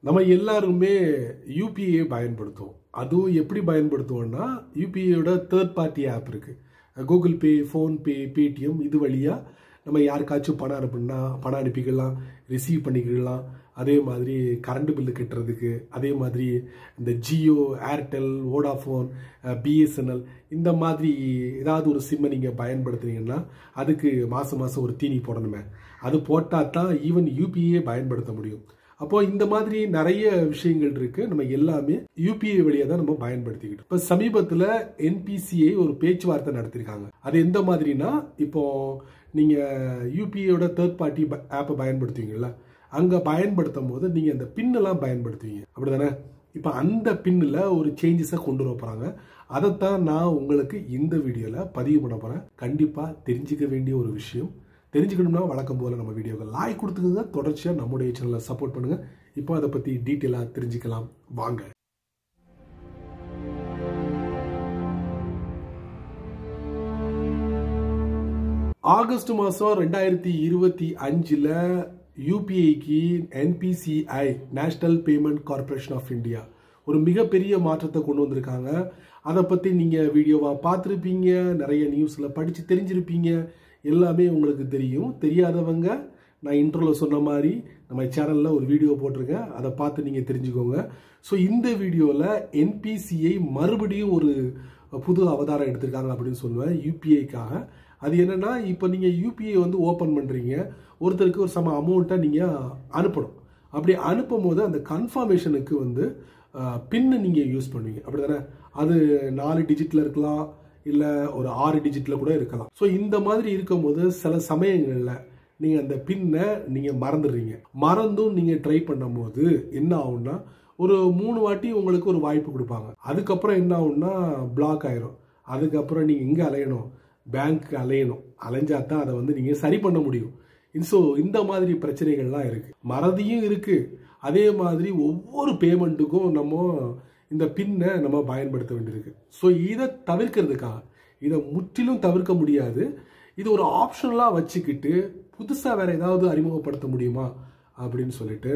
நம்ம எல்லாருமே யூபிஐ பயன்படுத்துவோம். அதுவும் எப்படி பயன்படுத்துவோம்னா, யூபிஐயோட தேர்ட் பார்ட்டி ஆப் இருக்கு. கூகுள் பே, ஃபோன்பே, பேடிஎம் இது வழியா நம்ம யாருக்காச்சும் பணம் அனுப்புனா பணம் அனுப்பிக்கலாம், ரிசீவ் பண்ணிக்கலாம். அதே மாதிரி கரண்ட் பில்லு கட்டுறதுக்கு, அதே மாதிரி இந்த ஜியோ, ஏர்டெல், வோடாஃபோன், பிஎஸ்என்எல் இந்த மாதிரி ஏதாவது ஒரு சிம்மை நீங்கள் பயன்படுத்துறீங்கன்னா அதுக்கு மாதம் மாதம் ஒரு தீனி போடணுமே. அது போட்டால் தான் ஈவன் யூபிஐ பயன்படுத்த முடியும். அப்போ இந்த மாதிரி நிறைய விஷயங்கள் இருக்கு. நம்ம எல்லாமே யூபிஐ வழியா தான் நம்ம பயன்படுத்திக்கிட்டோம். இப்ப சமீபத்துல என்பிசிஐ ஒரு பேச்சுவார்த்தை நடத்திருக்காங்க. அது எந்த மாதிரினா, இப்போ நீங்க யூபிஐயோட தேர்ட் பார்ட்டி ஆப்பை பயன்படுத்துவீங்கல்ல, அங்க பயன்படுத்தும் போது நீங்க அந்த பின் எல்லாம் பயன்படுத்துவீங்க, அப்படிதானே? இப்ப அந்த பின்ல ஒரு சேஞ்சஸை கொண்டு வர போறாங்க. அதைத்தான் நான் உங்களுக்கு இந்த வீடியோல பதிவு பண்ண போறேன். கண்டிப்பா தெரிஞ்சுக்க வேண்டிய ஒரு விஷயம். தெரிஞ்சுக்கணும்னா வழக்கம் போல நம்ம வீடியோவை லைக் கொடுத்துக்கோங்க. தொடர்ச்சியாக நம்முடைய சேனலை சப்போர்ட் பண்ணுங்க. இப்போ அதை பற்றி டீட்டெயிலாக தெரிஞ்சுக்கலாம் வாங்க. ஆகஸ்ட் மாதம் 2025 யூபிஐக்கு NPCI national payment corporation of India ஒரு மிகப்பெரிய மாற்றத்தை கொண்டு வந்திருக்காங்க. அதை பற்றி நீங்கள் வீடியோவாக பார்த்துருப்பீங்க, நிறைய நியூஸில் படித்து தெரிஞ்சிருப்பீங்க, எல்லாமே உங்களுக்கு தெரியும். தெரியாதவங்க நான் இன்ட்ரோல சொன்ன மாதிரி நம்ம சேனலில் ஒரு வீடியோ போட்டிருக்கேன், அதை பார்த்து நீங்கள் தெரிஞ்சுக்கோங்க. ஸோ இந்த வீடியோவில் என்பிசிஐ மறுபடியும் ஒரு புது அவதாரம் எடுத்திருக்காங்க அப்படின்னு சொல்லுவேன் யூபிஐக்காக. அது என்னன்னா, இப்போ நீங்கள் யூபிஐ வந்து ஓப்பன் பண்ணுறீங்க, ஒருத்தருக்கு ஒரு சம அமௌண்ட்டை நீங்கள் அனுப்பணும். அப்படி அனுப்பும் போது அந்த கன்ஃபர்மேஷனுக்கு வந்து பின்னு நீங்கள் யூஸ் பண்ணுவீங்க, அப்படி தானே? அது 4 டிஜிட்டில் இருக்கலாம், இல்லை ஒரு 6 டிஜிட்டில் கூட இருக்கலாம். ஸோ இந்த மாதிரி இருக்கும்போது சில சமயங்களில் நீங்கள் அந்த பின்னை நீங்கள் மறந்துடுறீங்க. மறந்தும் நீங்கள் ட்ரை பண்ணும் போது என்ன ஆகும்னா, ஒரு 3 வாட்டி உங்களுக்கு ஒரு வாய்ப்பு கொடுப்பாங்க. அதுக்கப்புறம் என்ன ஆகும்னா பிளாக் ஆயிரும். அதுக்கப்புறம் நீங்கள் எங்கே அலையணும்? பேங்க்கு அலையணும். அலைஞ்சா தான் அதை வந்து நீங்கள் சரி பண்ண முடியும். ஸோ இந்த மாதிரி பிரச்சனைகள்லாம் இருக்குது. மறதியும் இருக்குது. அதே மாதிரி ஒவ்வொரு பேமெண்ட்டுக்கும் நம்ம இந்த பின்னை நம்ம பயன்படுத்த வேண்டியிருக்கு. ஸோ இதை தவிர்க்கிறதுக்காக, இதை முற்றிலும் தவிர்க்க முடியாது, இது ஒரு ஆப்ஷனலாக வச்சுக்கிட்டு புதுசாக வேற ஏதாவது அறிமுகப்படுத்த முடியுமா அப்படின்னு சொல்லிட்டு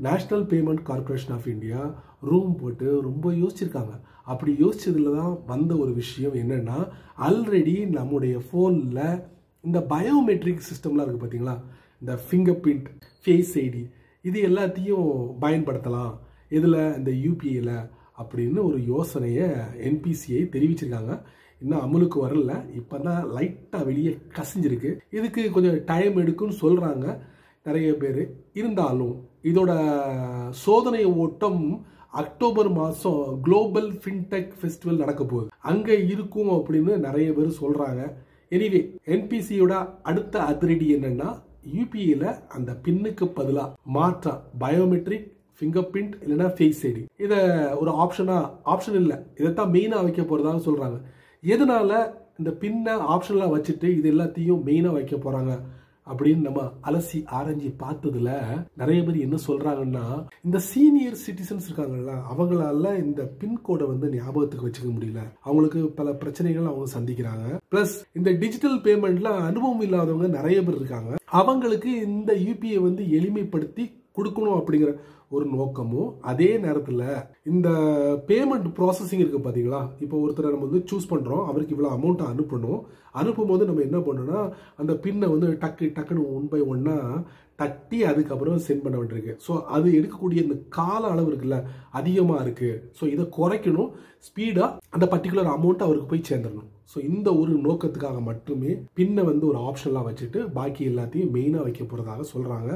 national payment corporation of India room போட்டு ரொம்ப யோசிச்சிருக்காங்க. அப்படி யோசிச்சதுல தான் வந்த ஒரு விஷயம் என்னன்னா, ஆல்ரெடி நம்முடைய ஃபோனில் இந்த பயோமெட்ரிக் சிஸ்டம்லாம் இருக்குது பார்த்தீங்களா, இந்த ஃபிங்கர் பிரிண்ட், ஃபேஸ் ஐடி, இது எல்லாத்தையும் பயன்படுத்தலாம் இதில், இந்த யூபிஐயில் அப்படின்னு ஒரு யோசனையை என்பிசிஐ தெரிவிச்சிருக்காங்க. இன்னும் அமலுக்கு வரல, இப்போ தான் லைட்டாக வெளியே கசிஞ்சிருக்கு. இதுக்கு கொஞ்சம் டைம் எடுக்குன்னு சொல்கிறாங்க நிறைய பேர். இருந்தாலும் இதோட சோதனை ஓட்டம் அக்டோபர் மாதம் குளோபல் ஃபின்டெக் ஃபெஸ்டிவல் நடக்க போகுது, அங்கே இருக்கும் அப்படின்னு நிறைய பேர் சொல்கிறாங்க. எனிவே என்பிசியோட அடுத்த அதிரடி என்னன்னா, யூபிஐயில் அந்த பின்னுக்கு பதிலாக மாற்றா பயோமெட்ரிக், ஃபிங்கர் பிரிண்ட் இல்லைன்னா ஃபேஸ் ஐடி, இதை ஒரு ஆப்ஷன் இல்லை, இதைத்தான் மெயினாக வைக்க போகிறதாக சொல்கிறாங்க. எதனால இந்த பின்னை ஆப்ஷனலாக வச்சுட்டு இது எல்லாத்தையும் மெயினாக வைக்க போகிறாங்க அப்படின்னு நம்ம அலசி ஆராய்ச்சி பார்த்ததுல நிறைய பேர் என்ன சொல்றாங்கன்னா, இந்த சீனியர் சிட்டிசன்ஸ் இருக்காங்கல்ல, அவங்களால இந்த பின்கோடை வந்து ஞாபகத்துக்கு வச்சுக்க முடியல, அவங்களுக்கு பல பிரச்சனைகள் அவங்க சந்திக்கிறாங்க. பிளஸ் இந்த டிஜிட்டல் பேமெண்ட்ல அனுபவம் இல்லாதவங்க நிறைய பேர் இருக்காங்க. அவங்களுக்கு இந்த யூபிஐ வந்து எளிமைப்படுத்தி கொடுக்கணும் அப்படிங்கிற ஒரு நோக்கமும், அதே நேரத்தில் இந்த பேமெண்ட் ப்ராசஸிங் இருக்கு பார்த்தீங்களா, இப்போ ஒருத்தரை நம்ம வந்து சூஸ் பண்ணுறோம், அவருக்கு இவ்வளோ அமௌண்ட்டை அனுப்பணும். அனுப்பும்போது நம்ம என்ன பண்ணோம்னா, அந்த பின்னை வந்து டக்குன்னு 1 by 1 தட்டி அதுக்கப்புறம் சென்ட் பண்ண வேண்டியிருக்கு. ஸோ அது எடுக்கக்கூடிய இந்த கால அளவு இருக்குல்ல, அதிகமாக இருக்கு. ஸோ இதை குறைக்கணும், ஸ்பீடாக அந்த பர்டிகுலர் அமௌண்ட் அவருக்கு போய் சேர்ந்துடணும். ஸோ இந்த ஒரு நோக்கத்துக்காக மட்டுமே பின்னை வந்து ஒரு ஆப்ஷனலாக வச்சுட்டு பாக்கி எல்லாத்தையும் மெயினாக வைக்க போகிறதாக சொல்கிறாங்க.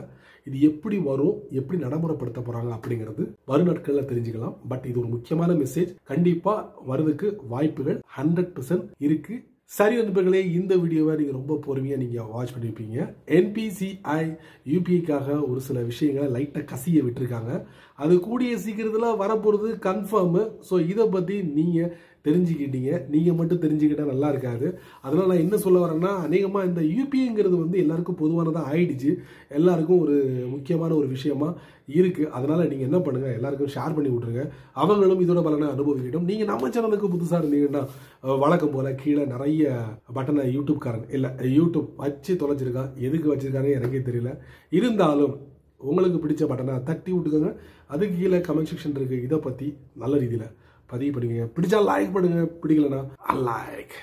இது எப்படி வரும், எப்படி நடைமுறைப்படுத்த போகிறாங்க அப்படிங்கிறது வரும் நாட்களில் தெரிஞ்சுக்கலாம். பட் இது ஒரு முக்கியமான மெசேஜ், கண்டிப்பாக வருவதற்கு வாய்ப்புகள் 100% இருக்கு. சரி நண்பர்களே, இந்த வீடியோவை நீங்கள் ரொம்ப பொறுமையாக நீங்கள் வாட்ச் பண்ணியிருப்பீங்க. என்பிசிஐ யூபிஐக்காக ஒரு சில விஷயங்களை லைட்டாக கசிய விட்டுருக்காங்க. அது கூடிய சீக்கிரத்தில் வரப்போகிறது கன்ஃபார்மு. ஸோ இதை பற்றி நீங்கள் தெரிஞ்சுக்கிட்டீங்க. நீங்கள் மட்டும் தெரிஞ்சுக்கிட்டா நல்லா இருக்காது. அதனால் நான் என்ன சொல்ல வரேன்னா, அநேகமாக இந்த யூபிஐங்கிறது வந்து எல்லாருக்கும் பொதுவானதாக ஆயிடுச்சு, எல்லாருக்கும் ஒரு முக்கியமான ஒரு விஷயமா இருக்குது. அதனால் நீங்கள் என்ன பண்ணுங்கள், எல்லாருக்கும் ஷேர் பண்ணி விட்ருங்க, அவங்களும் இதோட பலனை அனுபவிக்கட்டும். நீங்கள் நம்ம சேனலுக்கு புதுசாக இருந்தீங்கன்னா வழக்கம் போல் கீழே நிறைய பட்டனை யூடியூப் வச்சு தொலைச்சிருக்கான். எதுக்கு வச்சிருக்கானே எனக்கே தெரியல. இருந்தாலும் உங்களுக்கு பிடிச்ச பட்டனை தட்டி விட்டுக்கோங்க. அதுக்கு கீழே கமெண்ட் செக்ஷன் இருக்கு. இதை பற்றி நல்ல ரீதியில் பதிவு பண்ணுவீங்க. பிடிச்சா லைக் பண்ணுங்க, பிடிக்கலனா அன்லைக்.